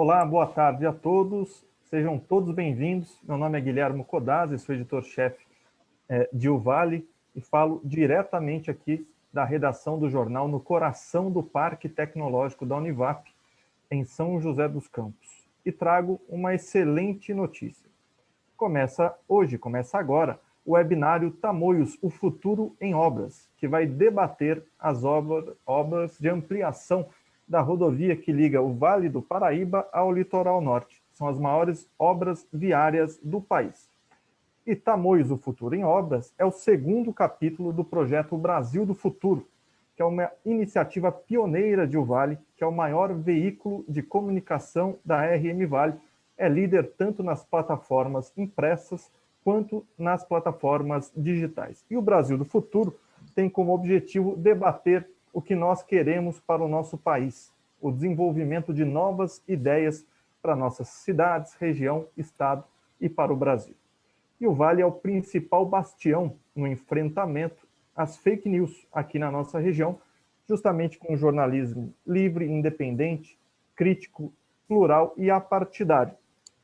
Olá, boa tarde a todos. Sejam todos bem-vindos. Meu nome é Guilherme Codazzi, sou editor-chefe de O Vale e falo diretamente aqui da redação do jornal no coração do Parque Tecnológico da Univap, em São José dos Campos. E trago uma excelente notícia. Começa agora, o webinário Tamoios, o futuro em obras, que vai debater as obras de ampliação da rodovia que liga o Vale do Paraíba ao litoral norte. São as maiores obras viárias do país. E Tamoios, o futuro em obras, é o segundo capítulo do projeto Brasil do Futuro, que é uma iniciativa pioneira de O Vale, que é o maior veículo de comunicação da RM Vale, é líder tanto nas plataformas impressas quanto nas plataformas digitais. E o Brasil do Futuro tem como objetivo debater o que nós queremos para o nosso país, o desenvolvimento de novas ideias para nossas cidades, região, estado e para o Brasil. E o Vale é o principal bastião no enfrentamento às fake news aqui na nossa região, justamente com um jornalismo livre, independente, crítico, plural e apartidário.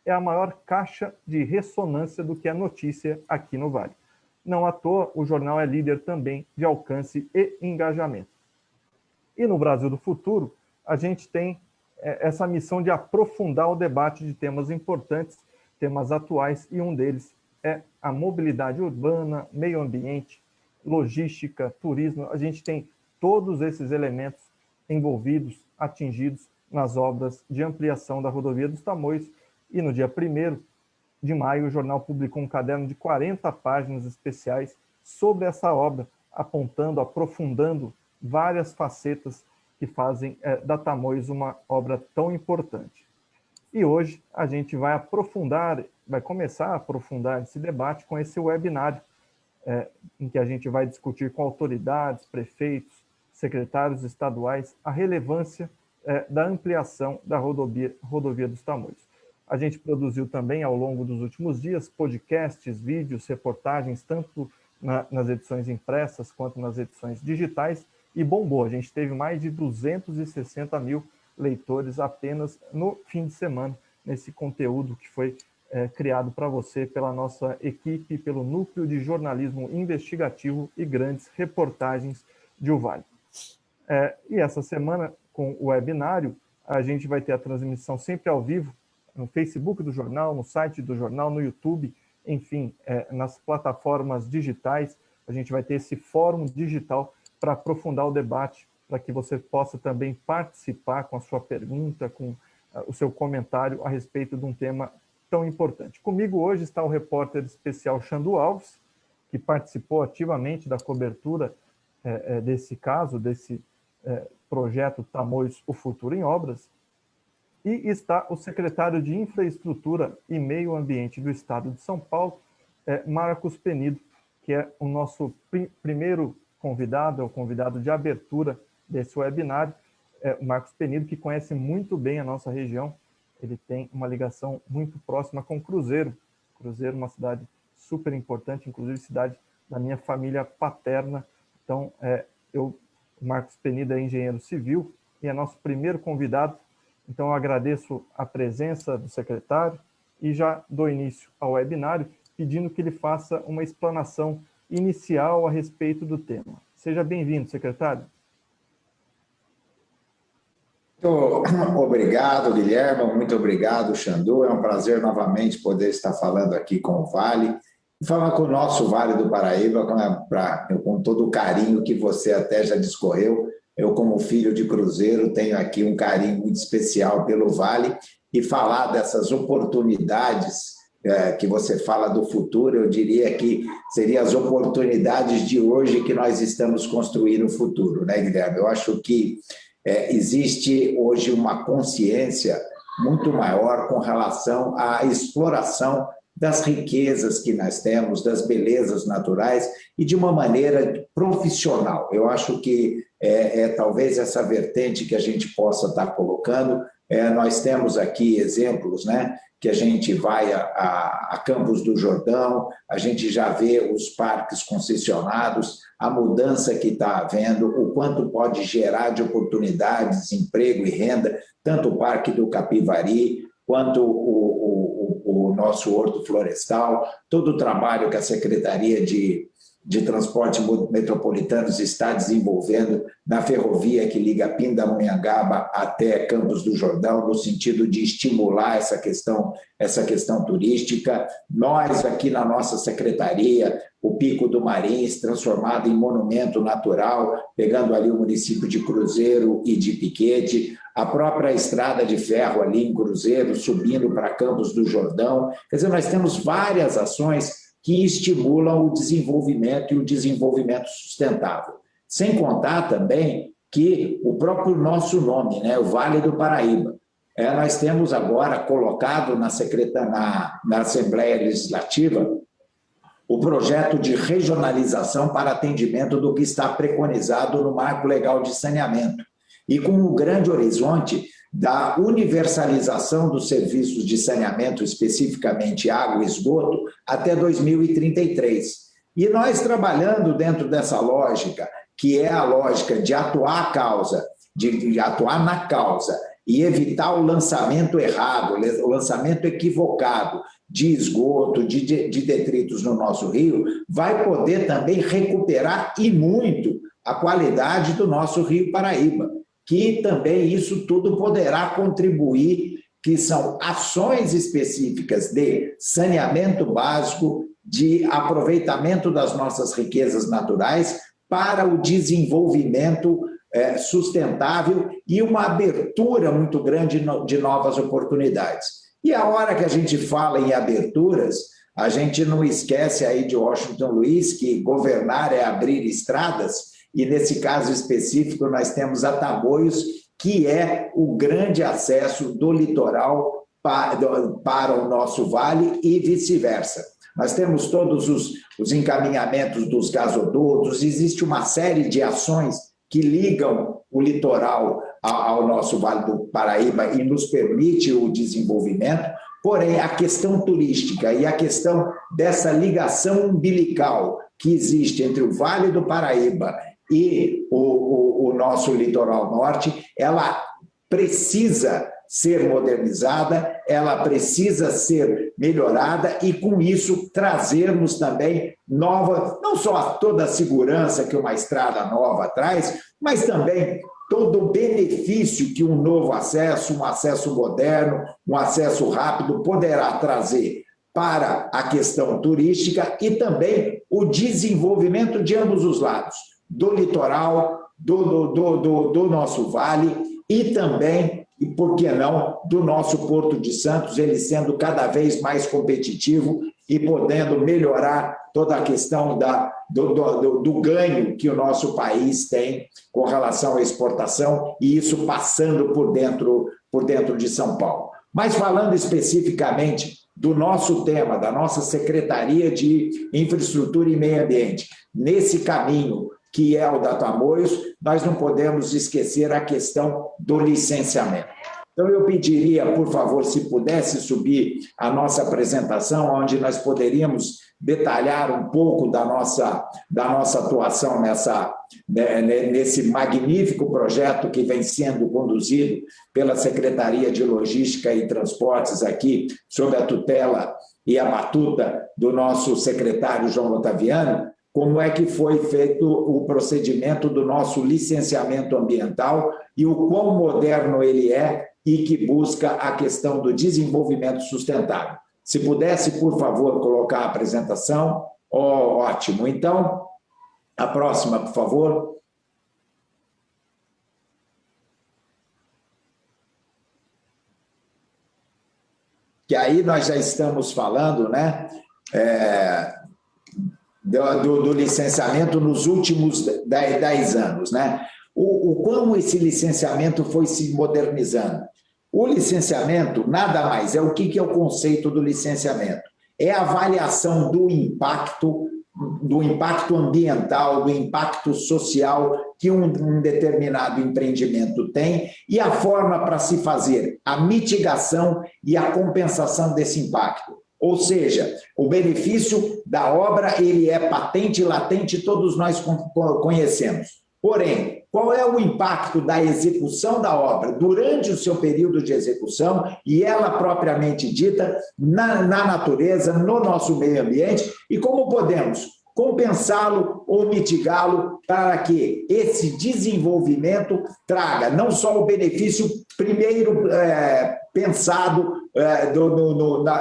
É a maior caixa de ressonância do que é notícia aqui no Vale. Não à toa, o jornal é líder também de alcance e engajamento. E no Brasil do Futuro, a gente tem essa missão de aprofundar o debate de temas importantes, temas atuais, e um deles é a mobilidade urbana, meio ambiente, logística, turismo. A gente tem todos esses elementos envolvidos, atingidos nas obras de ampliação da rodovia dos Tamoios. E no dia 1º de maio, o jornal publicou um caderno de 40 páginas especiais sobre essa obra, apontando, aprofundando várias facetas que fazem da Tamoios uma obra tão importante. E hoje a gente vai começar a aprofundar esse debate com esse webinário, em que a gente vai discutir com autoridades, prefeitos, secretários estaduais, a relevância da ampliação da rodovia dos Tamoios. A gente produziu também, ao longo dos últimos dias, podcasts, vídeos, reportagens, tanto nas edições impressas quanto nas edições digitais, e bombou. A gente teve mais de 260 mil leitores apenas no fim de semana, nesse conteúdo que foi criado para você pela nossa equipe, pelo Núcleo de Jornalismo Investigativo e Grandes Reportagens de O Vale. E essa semana, com o webinário, a gente vai ter a transmissão sempre ao vivo, no Facebook do jornal, no site do jornal, no YouTube, enfim, nas plataformas digitais. A gente vai ter esse fórum digital para aprofundar o debate, para que você possa também participar com a sua pergunta, com o seu comentário a respeito de um tema tão importante. Comigo hoje está o repórter especial Xandu Alves, que participou ativamente da cobertura desse caso, desse projeto Tamoios, o futuro em obras, e está o secretário de Infraestrutura e Meio Ambiente do Estado de São Paulo, Marcos Penido, que é o nosso primeiro convidado, é o convidado de abertura desse webinário. O Marcos Penido, que conhece muito bem a nossa região, ele tem uma ligação muito próxima com Cruzeiro. Cruzeiro, uma cidade super importante, inclusive cidade da minha família paterna. Então, o Marcos Penido é engenheiro civil e é nosso primeiro convidado. Então, eu agradeço a presença do secretário e já dou início ao webinário, pedindo que ele faça uma explanação inicial a respeito do tema. Seja bem-vindo, secretário. Muito obrigado, Guilherme, muito obrigado, Xandu. É um prazer novamente poder estar falando aqui com o Vale, e falar com o nosso Vale do Paraíba, com todo o carinho que você até já discorreu. Eu, como filho de Cruzeiro, tenho aqui um carinho muito especial pelo Vale, e falar dessas oportunidades que você fala do futuro, eu diria que seriam as oportunidades de hoje que nós estamos construindo o futuro, né, Guilherme? Eu acho que existe hoje uma consciência muito maior com relação à exploração das riquezas que nós temos, das belezas naturais, e de uma maneira profissional. Eu acho que talvez essa vertente que a gente possa estar colocando Nós temos aqui exemplos, né, que a gente vai a Campos do Jordão, a gente já vê os parques concessionados, a mudança que está havendo, o quanto pode gerar de oportunidades, emprego e renda, tanto o Parque do Capivari, quanto o nosso Horto Florestal, todo o trabalho que a Secretaria de Transporte Metropolitanos está desenvolvendo na ferrovia que liga Pindamonhangaba até Campos do Jordão, no sentido de estimular essa questão turística. Nós, aqui na nossa secretaria, o Pico do Marins, transformado em monumento natural, pegando ali o município de Cruzeiro e de Piquete, a própria estrada de ferro ali em Cruzeiro, subindo para Campos do Jordão. Quer dizer, nós temos várias ações que estimulam o desenvolvimento e o desenvolvimento sustentável. Sem contar também que o próprio nosso nome, né, o Vale do Paraíba, nós temos agora colocado na Assembleia Legislativa o projeto de regionalização para atendimento do que está preconizado no Marco Legal de Saneamento, e com um grande horizonte da universalização dos serviços de saneamento, especificamente água e esgoto, até 2033. E nós trabalhando dentro dessa lógica, que é a lógica de atuar de atuar na causa e evitar o lançamento errado, o lançamento equivocado de esgoto, de detritos no nosso rio, vai poder também recuperar e muito a qualidade do nosso Rio Paraíba, que também isso tudo poderá contribuir, que são ações específicas de saneamento básico, de aproveitamento das nossas riquezas naturais para o desenvolvimento sustentável e uma abertura muito grande de novas oportunidades. E a hora que a gente fala em aberturas, a gente não esquece aí de Washington Luiz que governar é abrir estradas, e nesse caso específico nós temos a Tamoios, que é o grande acesso do litoral para o nosso vale e vice-versa. Nós temos todos os encaminhamentos dos gasodutos, existe uma série de ações que ligam o litoral ao nosso Vale do Paraíba e nos permite o desenvolvimento, porém a questão turística e a questão dessa ligação umbilical que existe entre o Vale do Paraíba e o nosso litoral norte, ela precisa ser modernizada, ela precisa ser melhorada e, com isso, trazermos também nova, não só toda a segurança que uma estrada nova traz, mas também todo o benefício que um novo acesso, um acesso moderno, um acesso rápido poderá trazer para a questão turística e também o desenvolvimento de ambos os lados, do litoral, do nosso vale e também, e por que não, do nosso Porto de Santos, ele sendo cada vez mais competitivo e podendo melhorar toda a questão do ganho que o nosso país tem com relação à exportação, e isso passando por dentro de São Paulo. Mas falando especificamente do nosso tema, da nossa Secretaria de Infraestrutura e Meio Ambiente, nesse caminho que é o da Tamoios, nós não podemos esquecer a questão do licenciamento. Então, eu pediria, por favor, se pudesse subir a nossa apresentação, onde nós poderíamos detalhar um pouco da nossa atuação nesse magnífico projeto que vem sendo conduzido pela Secretaria de Logística e Transportes aqui, sob a tutela e a batuta do nosso secretário João Otaviano, como é que foi feito o procedimento do nosso licenciamento ambiental e o quão moderno ele é e que busca a questão do desenvolvimento sustentável. Se pudesse, por favor, colocar a apresentação, ótimo. Então, a próxima, por favor. Que aí nós já estamos falando, né? Do licenciamento nos últimos 10 anos, né? O como esse licenciamento foi se modernizando. O licenciamento nada mais é o que é o conceito do licenciamento? É a avaliação do impacto ambiental, do impacto social que um determinado empreendimento tem e a forma para se fazer a mitigação e a compensação desse impacto. Ou seja, o benefício da obra ele é patente e latente, todos nós conhecemos. Porém, qual é o impacto da execução da obra durante o seu período de execução e ela propriamente dita na natureza, no nosso meio ambiente, e como podemos compensá-lo ou mitigá-lo para que esse desenvolvimento traga não só o benefício primeiro pensado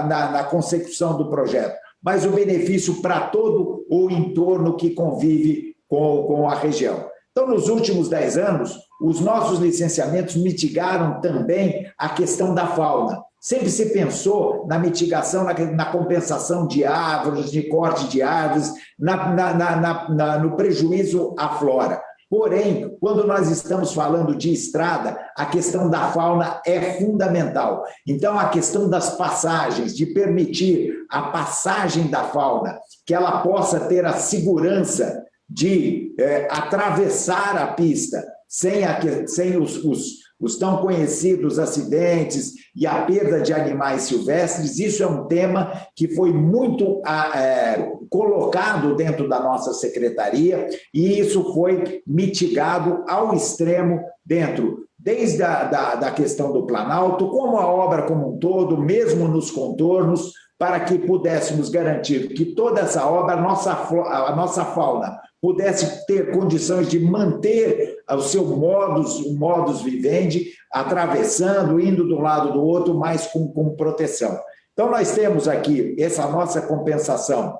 na consecução do projeto, mas o benefício para todo o entorno que convive com a região. Então, nos últimos 10 anos, os nossos licenciamentos mitigaram também a questão da fauna. Sempre se pensou na mitigação, na compensação de árvores, de corte de árvores, no prejuízo à flora. Porém, quando nós estamos falando de estrada, a questão da fauna é fundamental. Então, a questão das passagens, de permitir a passagem da fauna, que ela possa ter a segurança de atravessar a pista sem os tão conhecidos acidentes e a perda de animais silvestres, isso é um tema que foi muito colocado dentro da nossa secretaria e isso foi mitigado ao extremo desde a questão do Planalto, como a obra como um todo, mesmo nos contornos, para que pudéssemos garantir que toda essa obra, a nossa fauna, pudesse ter condições de manter o seu modus vivendi, atravessando, indo de um lado do outro, mas com proteção. Então, nós temos aqui essa nossa compensação,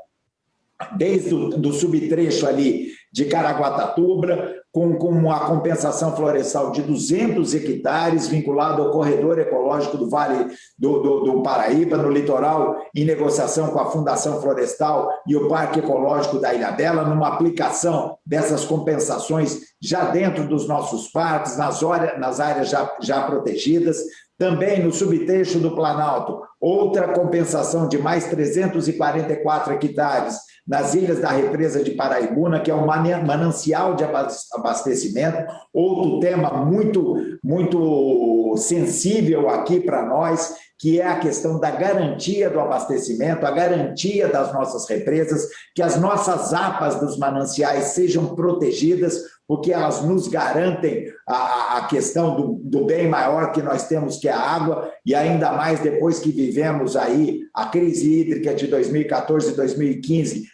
desde o subtrecho ali de Caraguatatuba, com a compensação florestal de 200 hectares, vinculado ao corredor ecológico do Vale do Paraíba, no litoral, em negociação com a Fundação Florestal e o Parque Ecológico da Ilhabela, numa aplicação dessas compensações já dentro dos nossos parques, nas áreas já protegidas. Também no subtrecho do Planalto, outra compensação de mais 344 hectares nas ilhas da represa de Paraibuna, que é um manancial de abastecimento, outro tema muito sensível aqui para nós, que é a questão da garantia do abastecimento, a garantia das nossas represas, que as nossas APAs dos mananciais sejam protegidas, porque elas nos garantem a questão do bem maior que nós temos, que é a água, e ainda mais depois que vivemos aí a crise hídrica de 2014 e 2015,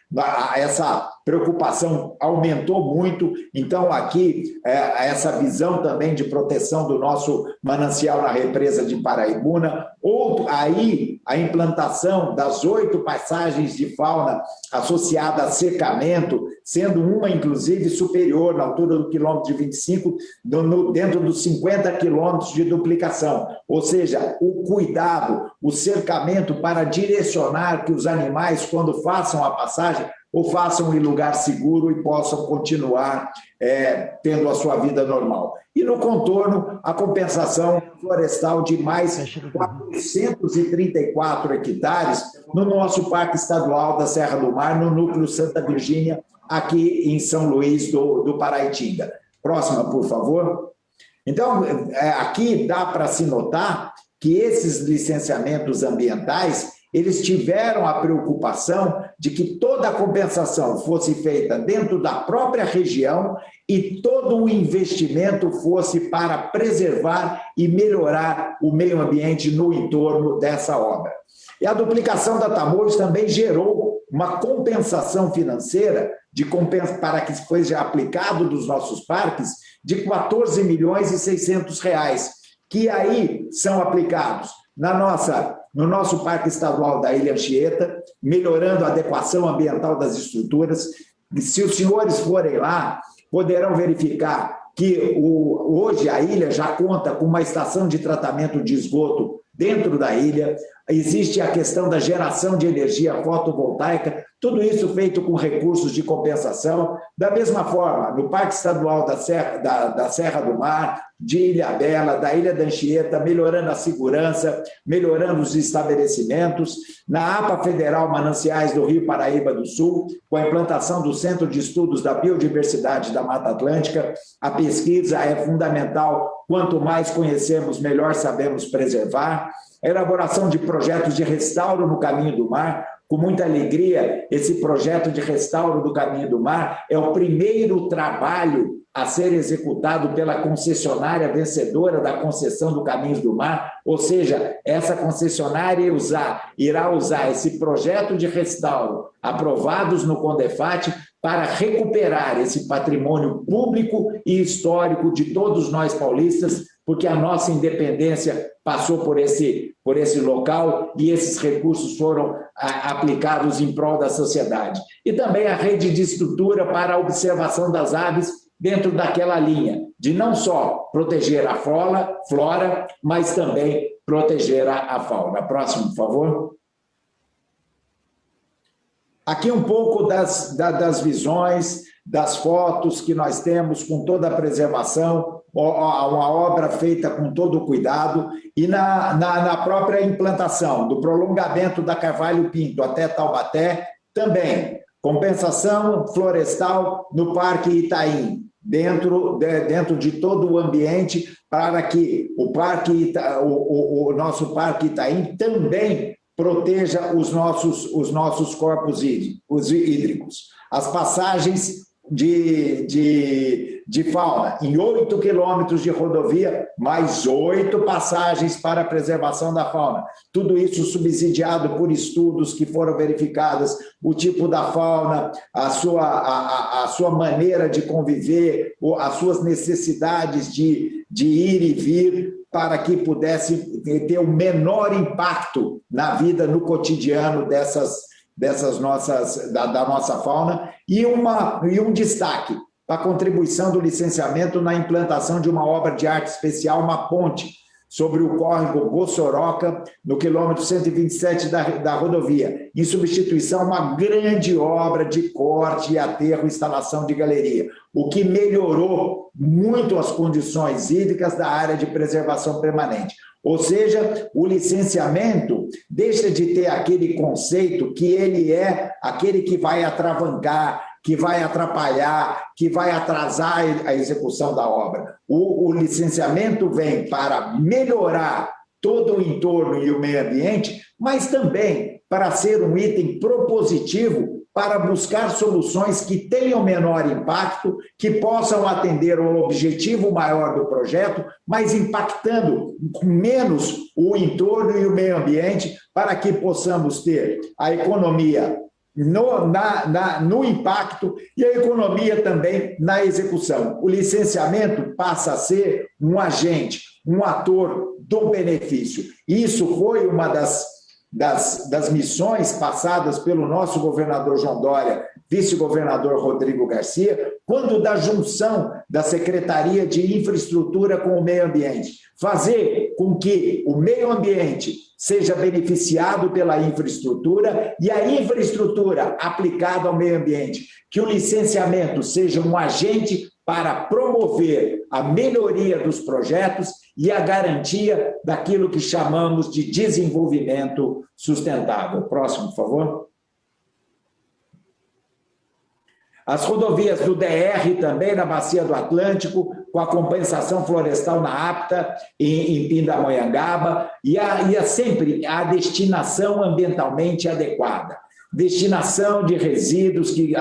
essa preocupação aumentou muito. Então, aqui, essa visão também de proteção do nosso manancial na represa de Paraibuna. Aí, a implantação das 8 passagens de fauna associada a secamento, sendo uma, inclusive, superior, na altura do quilômetro de 25, dentro dos 50 quilômetros de duplicação. Ou seja, o cuidado, o cercamento para direcionar que os animais, quando façam a passagem, ou façam em lugar seguro e possam continuar tendo a sua vida normal. E no contorno, a compensação florestal de mais 434 hectares no nosso Parque Estadual da Serra do Mar, no núcleo Santa Virgínia, aqui em São Luís do Paraitinga. Próxima, por favor. Então, aqui dá para se notar que esses licenciamentos ambientais eles tiveram a preocupação de que toda a compensação fosse feita dentro da própria região e todo o investimento fosse para preservar e melhorar o meio ambiente no entorno dessa obra. E a duplicação da Tamoios também gerou uma compensação financeira para que fosse aplicado dos nossos parques de R$ 14.600.000, que aí são aplicados no nosso Parque Estadual da Ilha Anchieta, melhorando a adequação ambiental das estruturas. E se os senhores forem lá, poderão verificar que hoje a ilha já conta com uma estação de tratamento de esgoto dentro da ilha. Existe a questão da geração de energia fotovoltaica tudo isso feito com recursos de compensação. Da mesma forma, no Parque Estadual da Serra do Mar, de Ilhabela, da Ilha da Anchieta, melhorando a segurança, melhorando os estabelecimentos. Na APA Federal Mananciais do Rio Paraíba do Sul, com a implantação do Centro de Estudos da Biodiversidade da Mata Atlântica, a pesquisa é fundamental. Quanto mais conhecemos, melhor sabemos preservar. A elaboração de projetos de restauro no caminho do mar. Com muita alegria, esse projeto de restauro do caminho do mar é o primeiro trabalho a ser executado pela concessionária vencedora da concessão do Caminhos do Mar, ou seja, essa concessionária irá usar esse projeto de restauro aprovados no CONDEFAT para recuperar esse patrimônio público e histórico de todos nós paulistas, porque a nossa independência passou por esse local e esses recursos foram aplicados em prol da sociedade. E também a rede de estrutura para a observação das aves dentro daquela linha, de não só proteger a flora, mas também proteger a fauna. Próximo, por favor. Aqui um pouco das visões, das fotos que nós temos com toda a preservação, uma obra feita com todo o cuidado, e na própria implantação do prolongamento da Carvalho Pinto até Taubaté, também compensação florestal no Parque Itaim, dentro de todo o ambiente, para que o nosso Parque Itaim também proteja os nossos corpos hídricos. As passagens de fauna, em 8 quilômetros de rodovia, mais 8 passagens para a preservação da fauna. Tudo isso subsidiado por estudos que foram verificados, o tipo da fauna, a sua maneira de conviver, as suas necessidades de ir e vir, para que pudesse ter o menor impacto na vida, no cotidiano da nossa fauna, e um destaque para a contribuição do licenciamento na implantação de uma obra de arte especial, uma ponte sobre o córrego Bossoroca, no quilômetro 127 da rodovia, em substituição a uma grande obra de corte, aterro e instalação de galeria, o que melhorou muito as condições hídricas da área de preservação permanente. Ou seja, o licenciamento deixa de ter aquele conceito que ele é aquele que vai atravancar, que vai atrapalhar, que vai atrasar a execução da obra. O licenciamento vem para melhorar todo o entorno e o meio ambiente, mas também para ser um item propositivo para buscar soluções que tenham menor impacto, que possam atender ao objetivo maior do projeto, mas impactando menos o entorno e o meio ambiente, para que possamos ter a economia no impacto e a economia também na execução. O licenciamento passa a ser um agente, um ator do benefício. Isso foi uma das missões passadas pelo nosso governador João Dória, vice-governador Rodrigo Garcia, quando da junção da Secretaria de Infraestrutura com o Meio Ambiente. Fazer com que o meio ambiente seja beneficiado pela infraestrutura e a infraestrutura aplicada ao meio ambiente, que o licenciamento seja um agente para promover a melhoria dos projetos e a garantia daquilo que chamamos de desenvolvimento sustentável. Próximo, por favor. As rodovias do DR também na Bacia do Atlântico, com a compensação florestal na APTA, em Pindamonhangaba, e sempre a destinação ambientalmente adequada. Destinação de resíduos que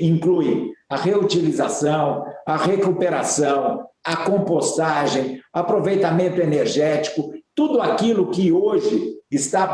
inclui a reutilização, a recuperação, a compostagem, aproveitamento energético, tudo aquilo que hoje está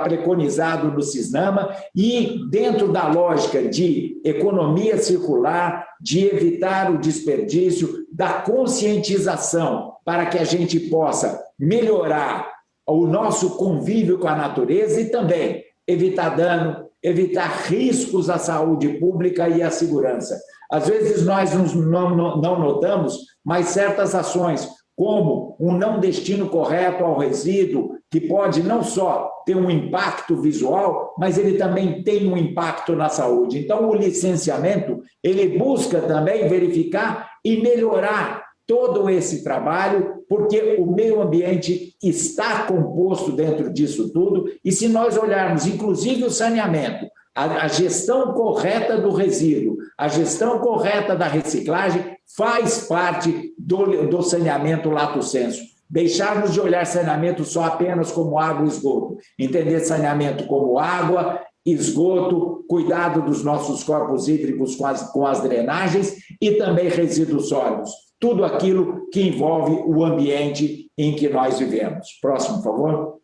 preconizado no CISNAMA e dentro da lógica de economia circular, de evitar o desperdício, da conscientização para que a gente possa melhorar o nosso convívio com a natureza e também evitar dano, evitar riscos à saúde pública e à segurança. Às vezes nós não notamos, mas certas ações, como um não destino correto ao resíduo, que pode não só ter um impacto visual, mas ele também tem um impacto na saúde. Então, o licenciamento, ele busca também verificar e melhorar todo esse trabalho, porque o meio ambiente está composto dentro disso tudo, e se nós olharmos, inclusive, o saneamento, a gestão correta do resíduo, a gestão correta da reciclagem, faz parte do saneamento lato sensu. Deixarmos de olhar saneamento só apenas como água e esgoto, entender saneamento como água, esgoto, cuidado dos nossos corpos hídricos com as drenagens e também resíduos sólidos. Tudo aquilo que envolve o ambiente em que nós vivemos. Próximo, por favor.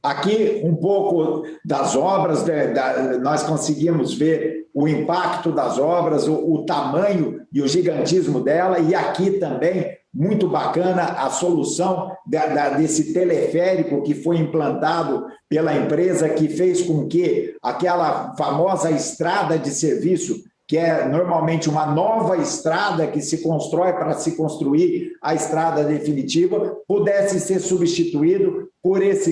Aqui, um pouco das obras, nós conseguimos ver o impacto das obras, o tamanho e o gigantismo dela, e aqui também, muito bacana, a solução desse teleférico que foi implantado pela empresa, que fez com que aquela famosa estrada de serviço, que é normalmente uma nova estrada que se constrói para se construir a estrada definitiva, pudesse ser substituído por essa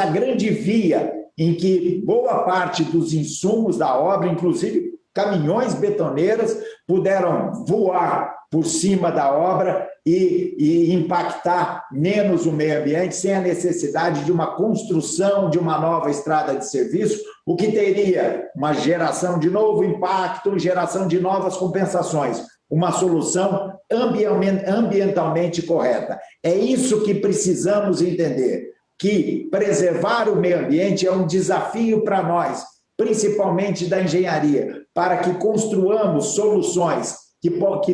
grande via em que boa parte dos insumos da obra, inclusive caminhões betoneiras, puderam voar por cima da obra e impactar menos o meio ambiente, sem a necessidade de uma construção de uma nova estrada de serviço, o que teria uma geração de novo impacto, geração de novas compensações, uma solução ambientalmente correta. É isso que precisamos entender, que preservar o meio ambiente é um desafio para nós, principalmente da engenharia, para que construamos soluções que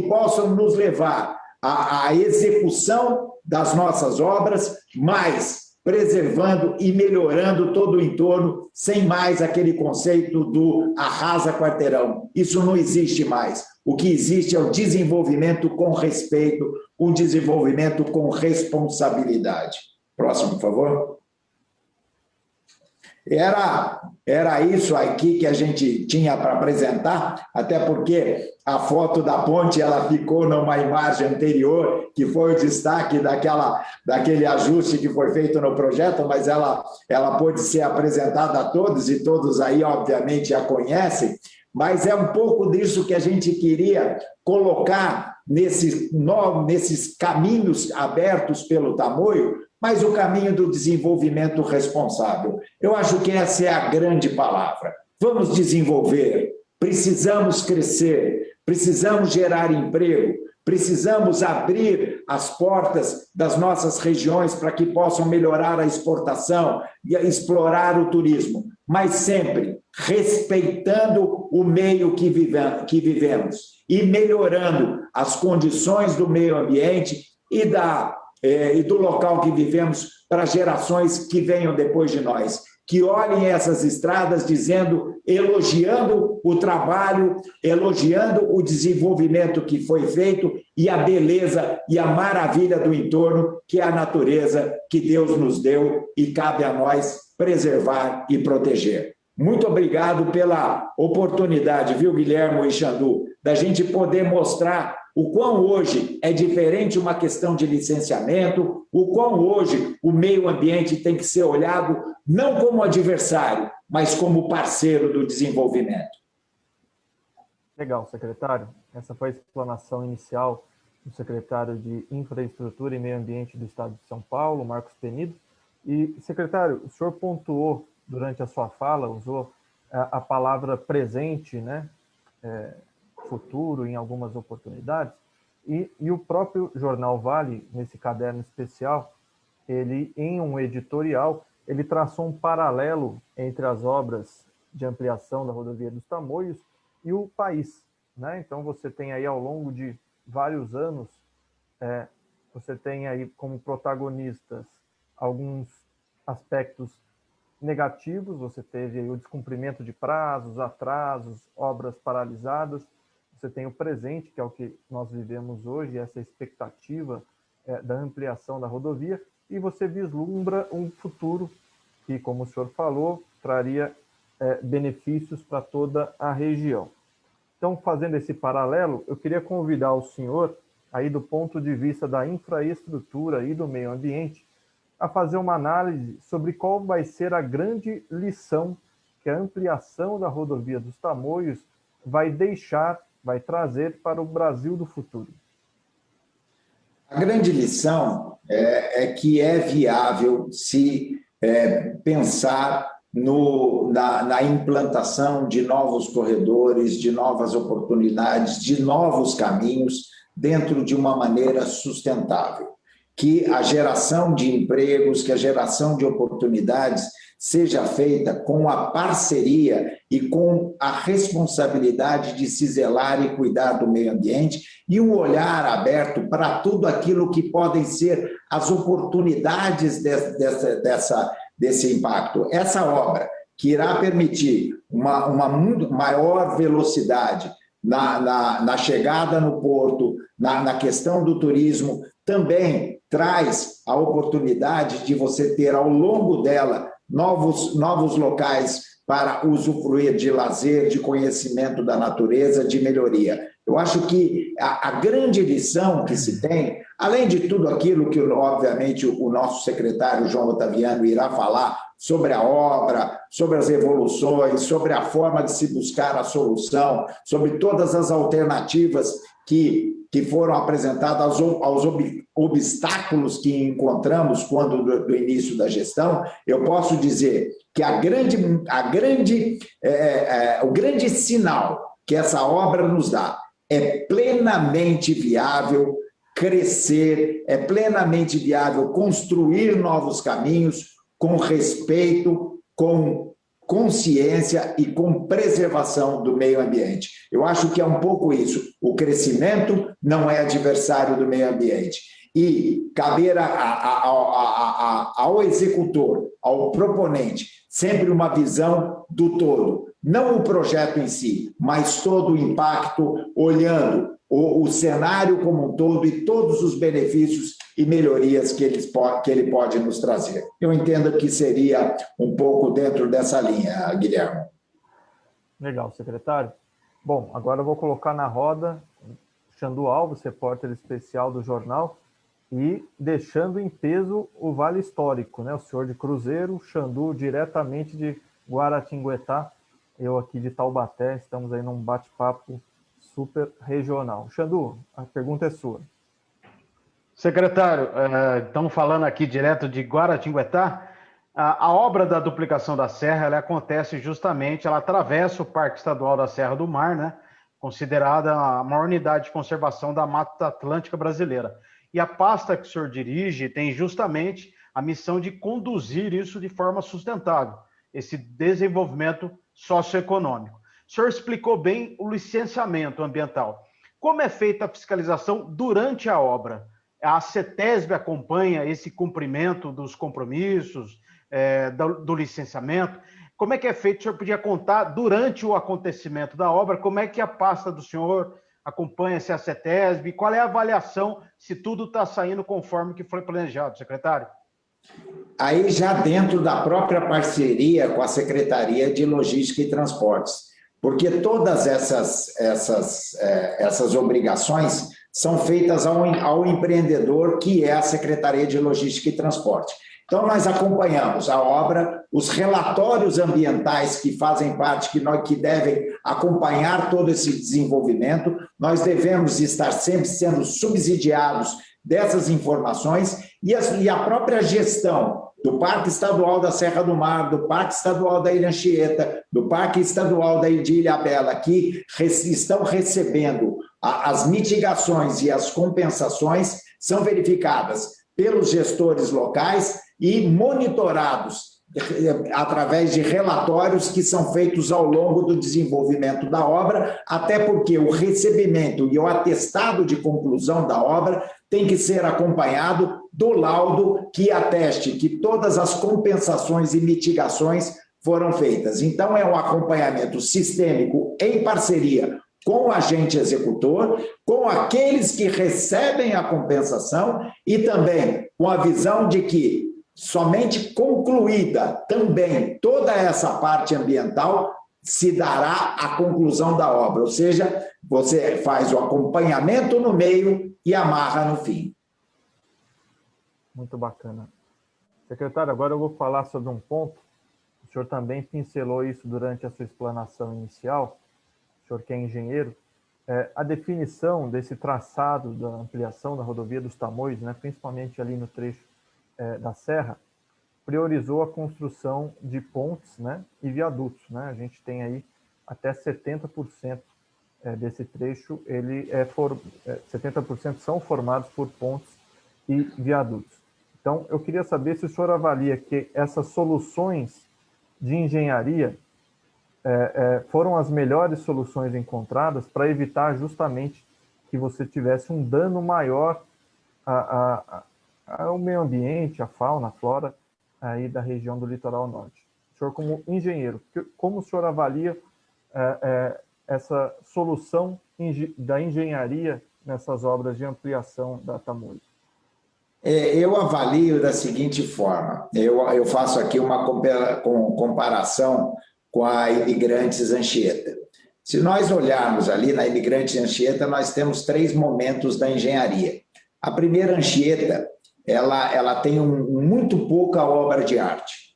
possam nos levar à execução das nossas obras, mas preservando e melhorando todo o entorno, sem mais aquele conceito do arrasa quarteirão. Isso não existe mais. O que existe é o desenvolvimento com respeito, o desenvolvimento com responsabilidade. Próximo, por favor. Era isso aqui que a gente tinha para apresentar, até porque a foto da ponte ela ficou numa imagem anterior, que foi o destaque daquele ajuste que foi feito no projeto, mas ela pôde ser apresentada a todos, e todos aí, obviamente, a conhecem, mas é um pouco disso que a gente queria colocar nesses caminhos abertos pelo Tamoio, mas o caminho do desenvolvimento responsável. Eu acho que essa é a grande palavra. Vamos desenvolver, precisamos crescer, precisamos gerar emprego, precisamos abrir as portas das nossas regiões para que possam melhorar a exportação e explorar o turismo, mas sempre respeitando o meio que vivemos e melhorando as condições do meio ambiente e do local que vivemos para gerações que venham depois de nós, que olhem essas estradas elogiando o trabalho, elogiando o desenvolvimento que foi feito e a beleza e a maravilha do entorno, que é a natureza que Deus nos deu e cabe a nós preservar e proteger. Muito obrigado pela oportunidade, viu, Guilherme e Xandu, da gente poder mostrar o quão hoje é diferente uma questão de licenciamento, o quão hoje o meio ambiente tem que ser olhado não como adversário, mas como parceiro do desenvolvimento. Legal, secretário. Essa foi a explanação inicial do secretário de Infraestrutura e Meio Ambiente do Estado de São Paulo, Marcos Penido. E, secretário, o senhor pontuou durante a sua fala, usou a palavra presente, né? Futuro em algumas oportunidades, e o próprio Jornal Vale, nesse caderno especial, ele, em um editorial, ele traçou um paralelo entre as obras de ampliação da rodovia dos Tamoios e o país, né? Então, você tem aí, ao longo de vários anos, você tem aí como protagonistas alguns aspectos negativos, você teve aí o descumprimento de prazos, atrasos, obras paralisadas. Você tem o presente, que é o que nós vivemos hoje, essa expectativa da ampliação da rodovia, e você vislumbra um futuro que, como o senhor falou, traria benefícios para toda a região. Então, fazendo esse paralelo, eu queria convidar o senhor, aí do ponto de vista da infraestrutura e do meio ambiente, a fazer uma análise sobre qual vai ser a grande lição que a ampliação da rodovia dos Tamoios vai deixar, vai trazer para o Brasil do futuro. A grande lição é que é viável se pensar na implantação de novos corredores, de novas oportunidades, de novos caminhos, dentro de uma maneira sustentável. Que a geração de empregos, que a geração de oportunidades seja feita com a parceria e com a responsabilidade de se zelar e cuidar do meio ambiente e um olhar aberto para tudo aquilo que podem ser as oportunidades desse impacto. Essa obra, que irá permitir uma muito maior velocidade na chegada no porto, na questão do turismo, também traz a oportunidade de você ter ao longo dela novos locais para usufruir de lazer, de conhecimento da natureza, de melhoria. Eu acho que a grande lição que se tem, além de tudo aquilo que, obviamente, o nosso secretário João Ottaviano irá falar sobre a obra, sobre as evoluções, sobre a forma de se buscar a solução, sobre todas as alternativas que foram apresentadas aos obstáculos que encontramos quando do início da gestão, eu posso dizer que o grande sinal que essa obra nos dá é plenamente viável crescer, é plenamente viável construir novos caminhos com respeito, com consciência e com preservação do meio ambiente. Eu acho que é um pouco isso. O crescimento não é adversário do meio ambiente. E caber ao executor, ao proponente, sempre uma visão do todo. Não o projeto em si, mas todo o impacto, olhando o cenário como um todo e todos os benefícios e melhorias que ele pode nos trazer. Eu entendo que seria um pouco dentro dessa linha, Guilherme. Legal, secretário. Bom, agora eu vou colocar na roda Xandu Alves, repórter especial do jornal, e deixando em peso o Vale Histórico, né? O senhor de Cruzeiro, Xandu, diretamente de Guaratinguetá, eu aqui de Taubaté, estamos aí num bate-papo super regional. Xandu, a pergunta é sua. Secretário, estamos falando aqui direto de Guaratinguetá. A obra da duplicação da serra, ela acontece justamente, ela atravessa o Parque Estadual da Serra do Mar, né? Considerada a maior unidade de conservação da Mata Atlântica brasileira. E a pasta que o senhor dirige tem justamente a missão de conduzir isso de forma sustentável, esse desenvolvimento socioeconômico. O senhor explicou bem o licenciamento ambiental. Como é feita a fiscalização durante a obra? A CETESB acompanha esse cumprimento dos compromissos, do licenciamento? Como é que é feito? O senhor podia contar durante o acontecimento da obra, como é que a pasta do senhor acompanha-se a CETESB? Qual é a avaliação se tudo está saindo conforme que foi planejado, secretário? Aí já dentro da própria parceria com a Secretaria de Logística e Transportes, porque todas essas obrigações são feitas ao empreendedor, que é a Secretaria de Logística e Transporte. Então, nós acompanhamos a obra, os relatórios ambientais que fazem parte, que devem acompanhar todo esse desenvolvimento, nós devemos estar sempre sendo subsidiados dessas informações e a própria gestão do Parque Estadual da Serra do Mar, do Parque Estadual da Ilha Anchieta, do Parque Estadual da Ilhabela, que estão recebendo as mitigações e as compensações, são verificadas pelos gestores locais e monitorados através de relatórios que são feitos ao longo do desenvolvimento da obra, até porque o recebimento e o atestado de conclusão da obra tem que ser acompanhado do laudo que ateste que todas as compensações e mitigações foram feitas. Então, é um acompanhamento sistêmico em parceria com o agente executor, com aqueles que recebem a compensação e também com a visão de que somente concluída também toda essa parte ambiental se dará a conclusão da obra, ou seja, você faz o acompanhamento no meio e amarra no fim. Muito bacana. Secretário, agora eu vou falar sobre um ponto. O senhor também pincelou isso durante a sua explanação inicial, o senhor que é engenheiro. A definição desse traçado da ampliação da rodovia dos Tamoios, né, principalmente ali no trecho da Serra, priorizou a construção de pontes, né, e viadutos, né? A gente tem aí até 70% desse trecho, 70% são formados por pontes e viadutos. Então, eu queria saber se o senhor avalia que essas soluções de engenharia foram as melhores soluções encontradas para evitar justamente que você tivesse um dano maior ao meio ambiente, à fauna, à flora, aí da região do litoral norte. O senhor, como engenheiro, como o senhor avalia essa solução da engenharia nessas obras de ampliação da Tamoios? Eu avalio da seguinte forma, eu faço aqui uma comparação com a Imigrantes Anchieta. Se nós olharmos ali na Imigrantes Anchieta, nós temos 3 momentos da engenharia. A primeira Anchieta, ela tem muito pouca obra de arte,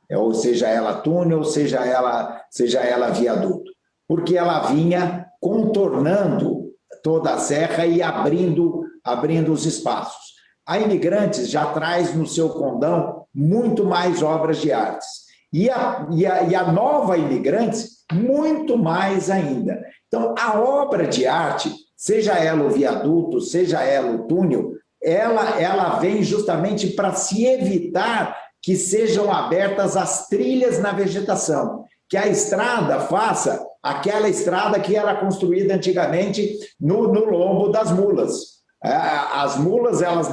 ou seja ela túnel, seja ela viaduto, porque ela vinha contornando toda a serra e abrindo os espaços. A Imigrantes já traz no seu condão muito mais obras de artes. E a nova Imigrantes, muito mais ainda. Então, a obra de arte, seja ela o viaduto, seja ela o túnel, ela vem justamente para se evitar que sejam abertas as trilhas na vegetação, que a estrada faça aquela estrada que era construída antigamente no lombo das mulas. As mulas, elas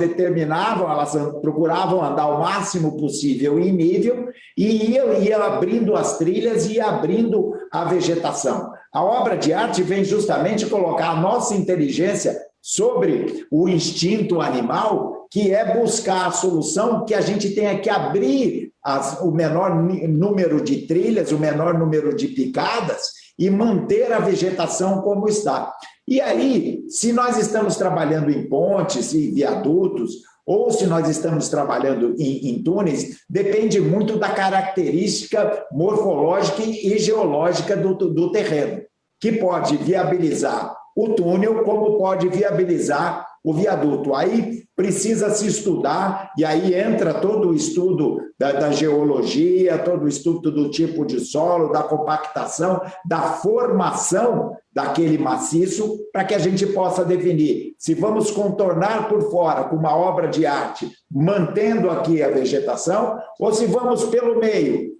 procuravam andar o máximo possível em nível e ia abrindo as trilhas e ia abrindo a vegetação. A obra de arte vem justamente colocar a nossa inteligência sobre o instinto animal, que é buscar a solução que a gente tenha que abrir o menor número de trilhas, o menor número de picadas e manter a vegetação como está. E aí, se nós estamos trabalhando em pontes e viadutos, ou se nós estamos trabalhando em túneis, depende muito da característica morfológica e geológica do terreno, que pode viabilizar o túnel, como pode viabilizar o viaduto. Aí precisa se estudar, e aí entra todo o estudo da geologia, todo o estudo do tipo de solo, da compactação, da formação daquele maciço, para que a gente possa definir se vamos contornar por fora com uma obra de arte, mantendo aqui a vegetação, ou se vamos pelo meio,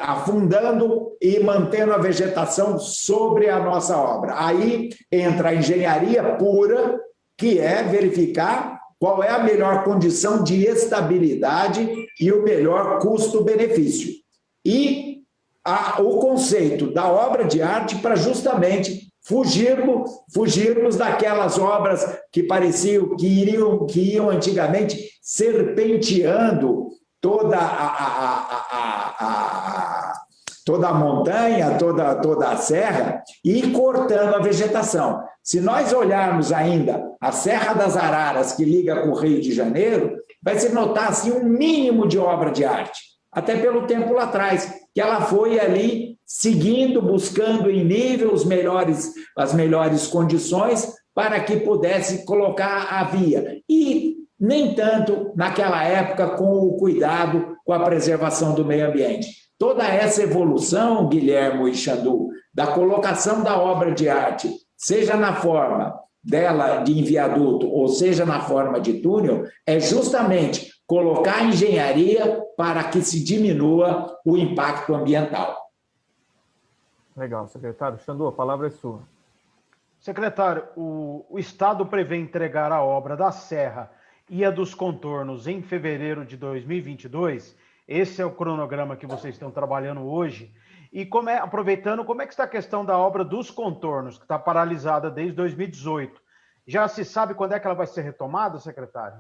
afundando e mantendo a vegetação sobre a nossa obra. Aí entra a engenharia pura, que é verificar qual é a melhor condição de estabilidade e o melhor custo-benefício. E o conceito da obra de arte para justamente fugirmos daquelas obras que pareciam que iam antigamente serpenteando toda a montanha, toda a serra e cortando a vegetação. Se nós olharmos ainda a Serra das Araras, que liga com o Rio de Janeiro, vai se notar assim, um mínimo de obra de arte, até pelo tempo lá atrás, que ela foi ali seguindo, buscando em nível as melhores condições para que pudesse colocar a via. E nem tanto naquela época com o cuidado com a preservação do meio ambiente. Toda essa evolução, Guilherme e Xandu, da colocação da obra de arte, seja na forma dela de viaduto ou seja na forma de túnel, é justamente colocar a engenharia para que se diminua o impacto ambiental. Legal, secretário. Xandu, a palavra é sua. Secretário, o Estado prevê entregar a obra da Serra e a dos contornos em fevereiro de 2022. Esse é o cronograma que vocês estão trabalhando hoje. E aproveitando, como é que está a questão da obra dos contornos, que está paralisada desde 2018? Já se sabe quando é que ela vai ser retomada, secretário?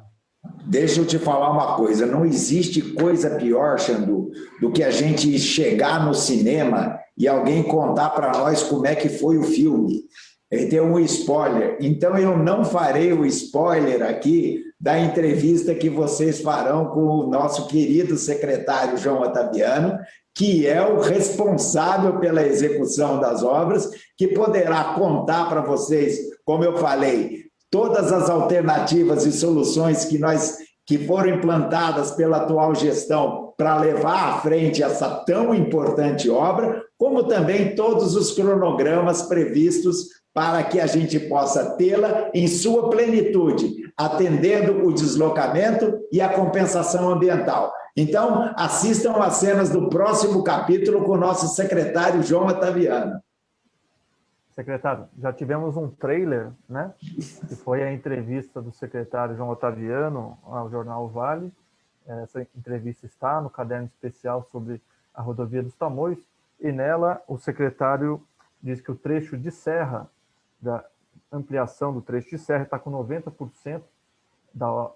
Deixa eu te falar uma coisa, não existe coisa pior, Xandu, do que a gente chegar no cinema e alguém contar para nós como é que foi o filme. Tem um spoiler. Então, eu não farei o spoiler aqui da entrevista que vocês farão com o nosso querido secretário João Ottaviano, que é o responsável pela execução das obras, que poderá contar para vocês, como eu falei, todas as alternativas e soluções que foram implantadas pela atual gestão para levar à frente essa tão importante obra, como também todos os cronogramas previstos para que a gente possa tê-la em sua plenitude, atendendo o deslocamento e a compensação ambiental. Então, assistam às cenas do próximo capítulo com o nosso secretário João Ottaviano. Secretário, já tivemos um trailer, né? Que foi a entrevista do secretário João Ottaviano ao jornal Vale. Essa entrevista está no caderno especial sobre a rodovia dos Tamoios, e nela o secretário diz que o trecho de serra, da ampliação do trecho de serra, está com 90%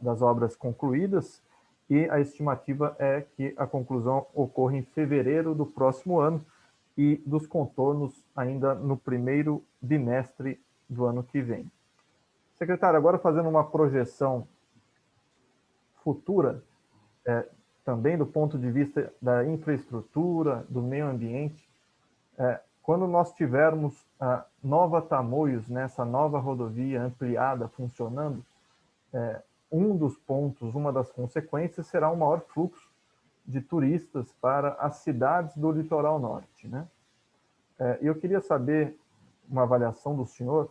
das obras concluídas, e a estimativa é que a conclusão ocorra em fevereiro do próximo ano, e dos contornos ainda no primeiro bimestre do ano que vem. Secretário, agora fazendo uma projeção futura, também do ponto de vista da infraestrutura, do meio ambiente, quando nós tivermos a nova Tamoios, nessa nova rodovia ampliada, funcionando, um dos pontos, uma das consequências será um maior fluxo de turistas para as cidades do litoral norte, né? Eu queria saber uma avaliação do senhor,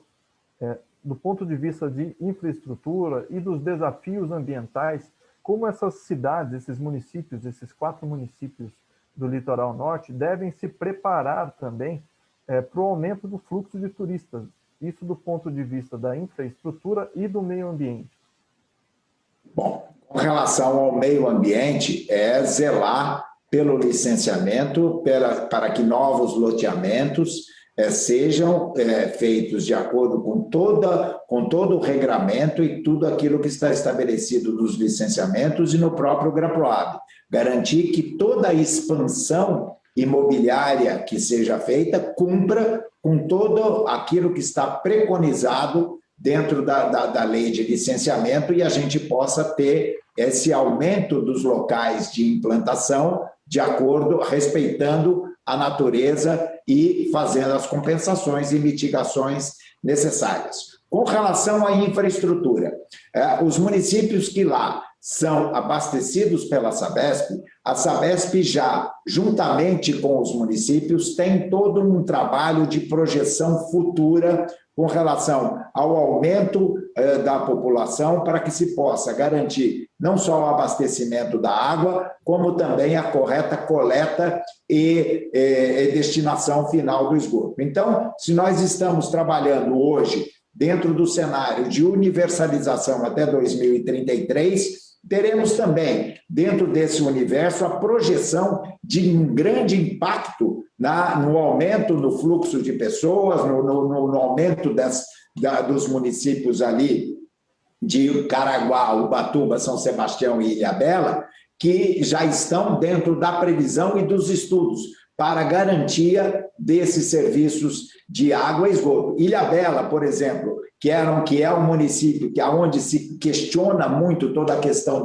do ponto de vista de infraestrutura e dos desafios ambientais, como essas cidades, esses municípios, esses 4 municípios do litoral norte devem se preparar também para o aumento do fluxo de turistas, isso do ponto de vista da infraestrutura e do meio ambiente. Bom, com relação ao meio ambiente, é zelar pelo licenciamento para que novos loteamentos sejam feitos de acordo com todo o regramento e tudo aquilo que está estabelecido nos licenciamentos e no próprio GRAPROAB. Garantir que toda a expansão imobiliária que seja feita cumpra com todo aquilo que está preconizado dentro da lei de licenciamento e a gente possa ter esse aumento dos locais de implantação de acordo, respeitando a natureza e fazendo as compensações e mitigações necessárias. Com relação à infraestrutura, os municípios que lá são abastecidos pela Sabesp, a Sabesp já, juntamente com os municípios, tem todo um trabalho de projeção futura com relação ao aumento da população para que se possa garantir não só o abastecimento da água, como também a correta coleta e destinação final do esgoto. Então, se nós estamos trabalhando hoje dentro do cenário de universalização até 2033, teremos também, dentro desse universo, a projeção de um grande impacto no aumento no fluxo de pessoas, no aumento dos municípios ali de Caraguá, Ubatuba, São Sebastião e Ilhabela, que já estão dentro da previsão e dos estudos para garantia desses serviços de água e esgoto. Ilhabela, por exemplo, que é um município onde se questiona muito toda a questão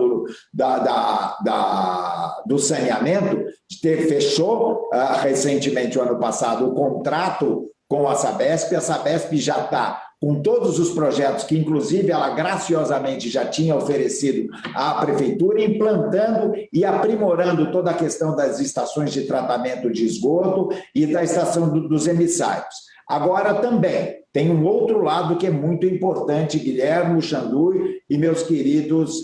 do saneamento, fechou recentemente, o ano passado, o contrato com a Sabesp já está com todos os projetos que, inclusive, ela graciosamente já tinha oferecido à Prefeitura, implantando e aprimorando toda a questão das estações de tratamento de esgoto e da estação dos emissários. Agora, também, tem um outro lado que é muito importante, Guilherme, Xandu e meus queridos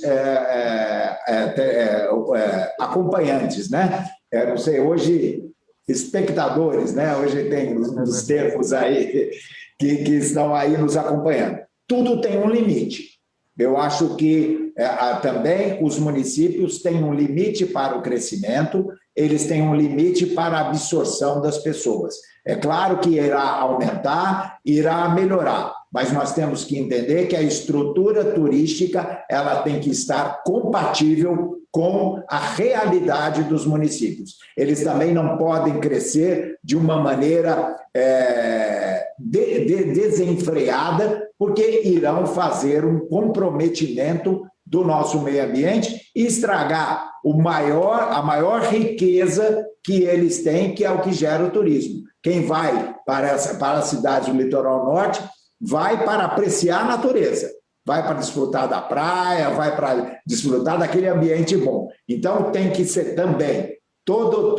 acompanhantes, né? Não sei, hoje, espectadores, né? Hoje tem os termos aí que estão aí nos acompanhando. Tudo tem um limite. Eu acho que também os municípios têm um limite para o crescimento, eles têm um limite para a absorção das pessoas. É claro que irá aumentar, irá melhorar, mas nós temos que entender que a estrutura turística ela tem que estar compatível com a realidade dos municípios. Eles também não podem crescer de uma maneira desenfreada, porque irão fazer um comprometimento do nosso meio ambiente e estragar a maior riqueza que eles têm, que é o que gera o turismo. Quem vai para as cidades do litoral norte vai para apreciar a natureza, vai para desfrutar da praia, vai para desfrutar daquele ambiente bom. Então, tem que ser também, todos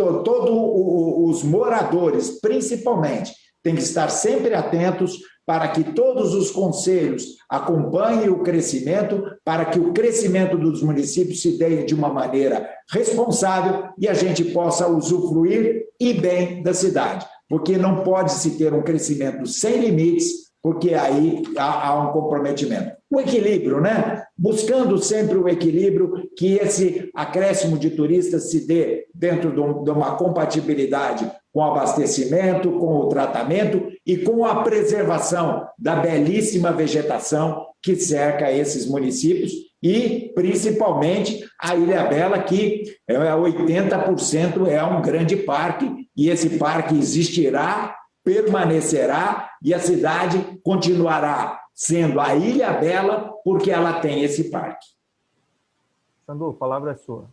os moradores, principalmente, têm que estar sempre atentos para que todos os conselhos acompanhem o crescimento, para que o crescimento dos municípios se dê de uma maneira responsável e a gente possa usufruir e bem da cidade. Porque não pode se ter um crescimento sem limites, porque aí há um comprometimento. O equilíbrio, né? Buscando sempre o equilíbrio, que esse acréscimo de turistas se dê dentro de uma compatibilidade com o abastecimento, com o tratamento e com a preservação da belíssima vegetação que cerca esses municípios e, principalmente, a Ilhabela, que 80% é um grande parque, e esse parque existirá, permanecerá, e a cidade continuará sendo a Ilhabela porque ela tem esse parque. Xandu, a palavra é sua.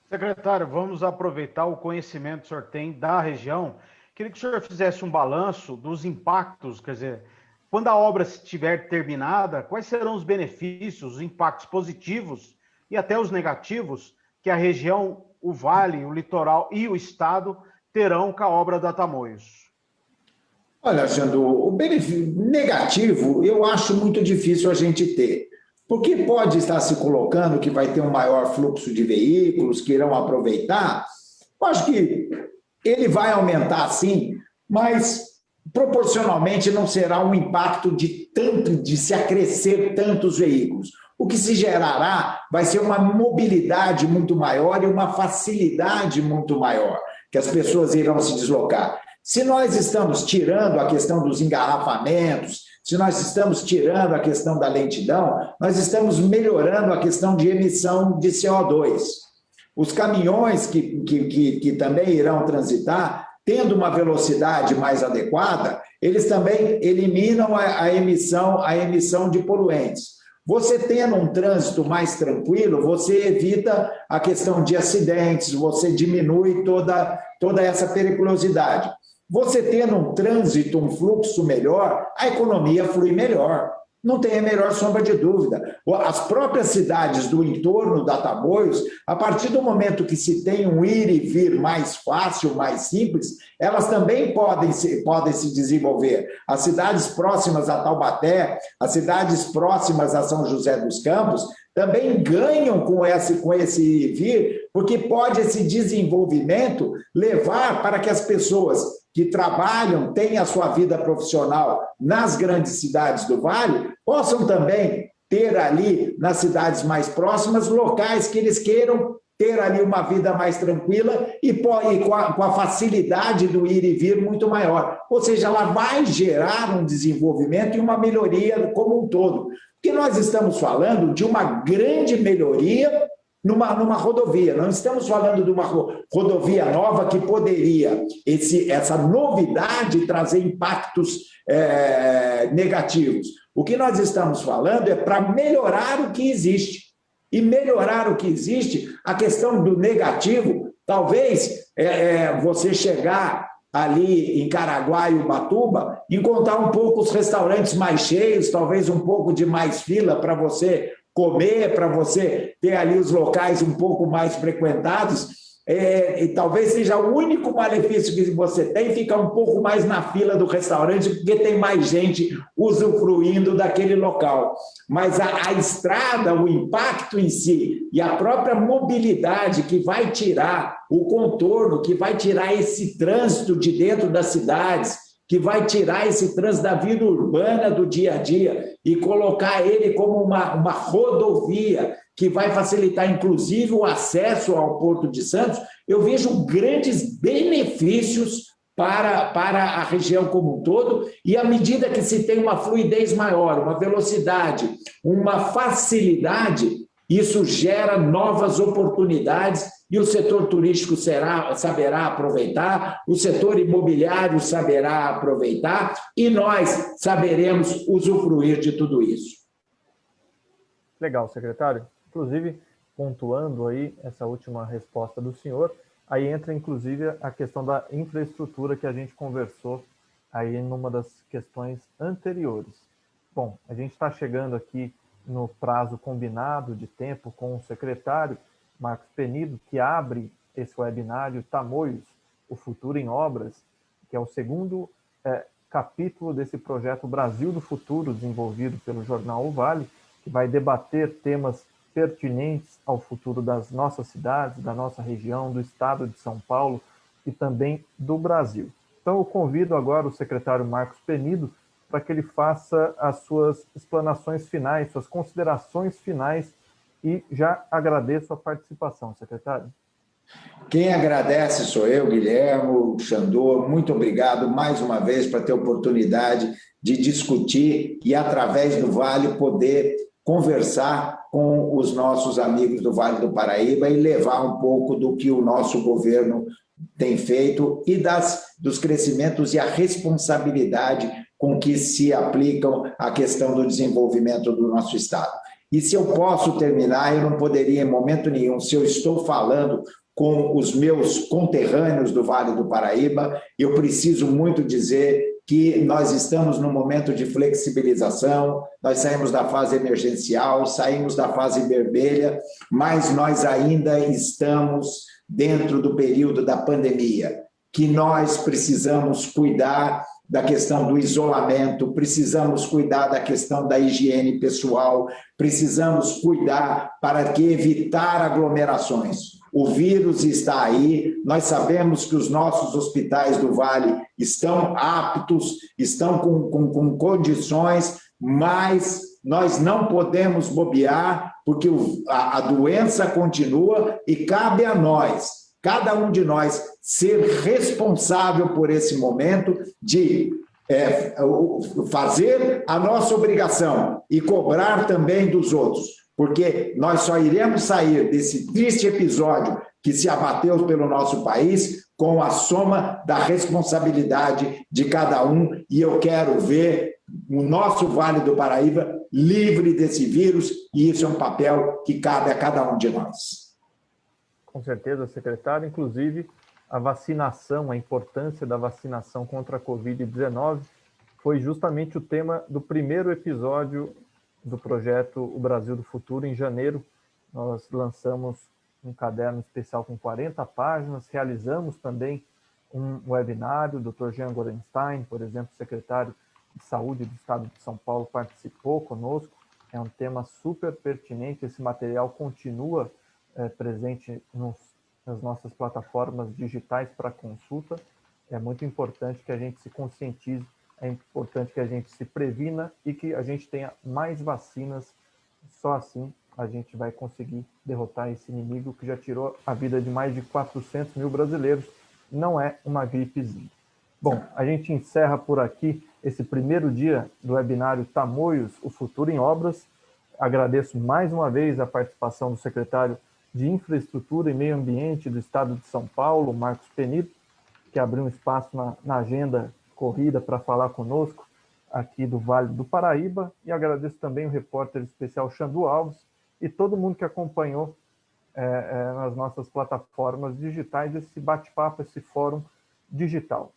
Secretário, vamos aproveitar o conhecimento que o senhor tem da região. Queria que o senhor fizesse um balanço dos impactos, quer dizer, quando a obra estiver terminada, quais serão os benefícios, os impactos positivos e até os negativos que a região, o Vale, o litoral e o Estado terão com a obra da Tamoios? Olha, Xandu, o benefício negativo eu acho muito difícil a gente ter, porque pode estar se colocando que vai ter um maior fluxo de veículos que irão aproveitar. Eu acho que ele vai aumentar sim, mas proporcionalmente não será um impacto de se acrescer tantos veículos. O que se gerará vai ser uma mobilidade muito maior e uma facilidade muito maior, que as pessoas irão se deslocar. Se nós estamos tirando a questão dos engarrafamentos, se nós estamos tirando a questão da lentidão, nós estamos melhorando a questão de emissão de CO2. Os caminhões que também irão transitar, tendo uma velocidade mais adequada, eles também eliminam a emissão de poluentes. Você tendo um trânsito mais tranquilo, você evita a questão de acidentes, você diminui toda essa periculosidade. Você tendo um trânsito, um fluxo melhor, a economia flui melhor. Não tem a menor sombra de dúvida. As próprias cidades do entorno da Tamoios, a partir do momento que se tem um ir e vir mais fácil, mais simples, elas também podem se desenvolver. As cidades próximas a Taubaté, as cidades próximas a São José dos Campos, também ganham com esse ir e vir, porque pode esse desenvolvimento levar para que as pessoas que trabalham, têm a sua vida profissional nas grandes cidades do Vale, possam também ter ali, nas cidades mais próximas, locais que eles queiram ter ali uma vida mais tranquila e com a facilidade do ir e vir muito maior. Ou seja, ela vai gerar um desenvolvimento e uma melhoria como um todo. Porque nós estamos falando de uma grande melhoria numa rodovia. Não estamos falando de uma rodovia nova que poderia, essa novidade, trazer impactos negativos. O que nós estamos falando é para melhorar o que existe. E melhorar o que existe, a questão do negativo, talvez você chegar ali em Caraguá e Ubatuba, encontrar um pouco os restaurantes mais cheios, talvez um pouco de mais fila para você comer, para você ter ali os locais um pouco mais frequentados, e talvez seja o único malefício que você tem, ficar um pouco mais na fila do restaurante, porque tem mais gente usufruindo daquele local. Mas a estrada, o impacto em si, e a própria mobilidade que vai tirar o contorno, que vai tirar esse trânsito de dentro das cidades, que vai tirar esse trânsito da vida urbana do dia a dia e colocar ele como uma rodovia que vai facilitar, inclusive, o acesso ao Porto de Santos, eu vejo grandes benefícios para a região como um todo, e à medida que se tem uma fluidez maior, uma velocidade, uma facilidade, isso gera novas oportunidades e o setor turístico saberá aproveitar, o setor imobiliário saberá aproveitar e nós saberemos usufruir de tudo isso. Legal, secretário. Inclusive, pontuando aí essa última resposta do senhor, aí entra, inclusive, a questão da infraestrutura que a gente conversou aí numa das questões anteriores. Bom, a gente está chegando aqui no prazo combinado de tempo com o secretário Marcos Penido, que abre esse webinário Tamoios, o Futuro em Obras, que é o segundo capítulo desse projeto Brasil do Futuro, desenvolvido pelo jornal O Vale, que vai debater temas pertinentes ao futuro das nossas cidades, da nossa região, do estado de São Paulo e também do Brasil. Então, eu convido agora o secretário Marcos Penido para que ele faça as suas explanações finais, suas considerações finais, e já agradeço a participação, secretário. Quem agradece sou eu, Guilherme, Xandô. Muito obrigado mais uma vez para ter a oportunidade de discutir e, através do Vale, poder conversar com os nossos amigos do Vale do Paraíba e levar um pouco do que o nosso governo tem feito e dos crescimentos e a responsabilidade com que se aplicam a questão do desenvolvimento do nosso Estado. E se eu posso terminar, eu não poderia em momento nenhum, se eu estou falando com os meus conterrâneos do Vale do Paraíba, eu preciso muito dizer que nós estamos num momento de flexibilização, nós saímos da fase emergencial, saímos da fase vermelha, mas nós ainda estamos dentro do período da pandemia, que nós precisamos cuidar da questão do isolamento, precisamos cuidar da questão da higiene pessoal, precisamos cuidar para que evitar aglomerações. O vírus está aí, nós sabemos que os nossos hospitais do Vale estão aptos, estão com condições, mas nós não podemos bobear, porque a doença continua e cabe a nós, cada um de nós, ser responsável por esse momento de fazer a nossa obrigação e cobrar também dos outros, porque nós só iremos sair desse triste episódio que se abateu pelo nosso país com a soma da responsabilidade de cada um, e eu quero ver o nosso Vale do Paraíba livre desse vírus, e isso é um papel que cabe a cada um de nós. Com certeza, secretário. Inclusive, a vacinação, a importância da vacinação contra a Covid-19 foi justamente o tema do primeiro episódio do projeto O Brasil do Futuro, em janeiro. Nós lançamos um caderno especial com 40 páginas, realizamos também um webinário, o Dr. Jean Gorenstein, por exemplo, secretário de Saúde do Estado de São Paulo, participou conosco. É um tema super pertinente, esse material continua presente nas nossas plataformas digitais para consulta. É muito importante que a gente se conscientize, é importante que a gente se previna e que a gente tenha mais vacinas. Só assim a gente vai conseguir derrotar esse inimigo que já tirou a vida de mais de 400 mil brasileiros. Não é uma gripezinha. Bom, a gente encerra por aqui esse primeiro dia do webinário Tamoios, o Futuro em Obras. Agradeço mais uma vez a participação do secretário de Infraestrutura e Meio Ambiente do Estado de São Paulo, Marcos Penido, que abriu um espaço na agenda corrida para falar conosco aqui do Vale do Paraíba, e agradeço também o repórter especial Xandu Alves e todo mundo que acompanhou nas nossas plataformas digitais esse bate-papo, esse fórum digital.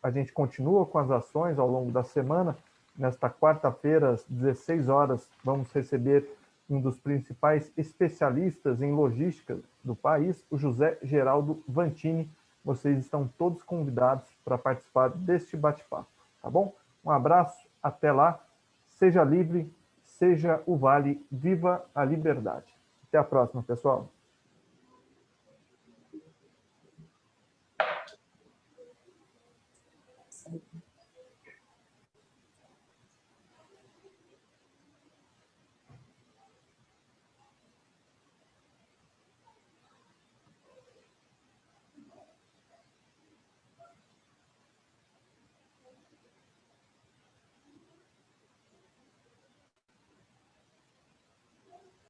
A gente continua com as ações ao longo da semana. Nesta quarta-feira, às 16 horas, vamos receber um dos principais especialistas em logística do país, o José Geraldo Vantini. Vocês estão todos convidados para participar deste bate-papo, tá bom? Um abraço, até lá, seja livre, seja o Vale, viva a liberdade. Até a próxima, pessoal.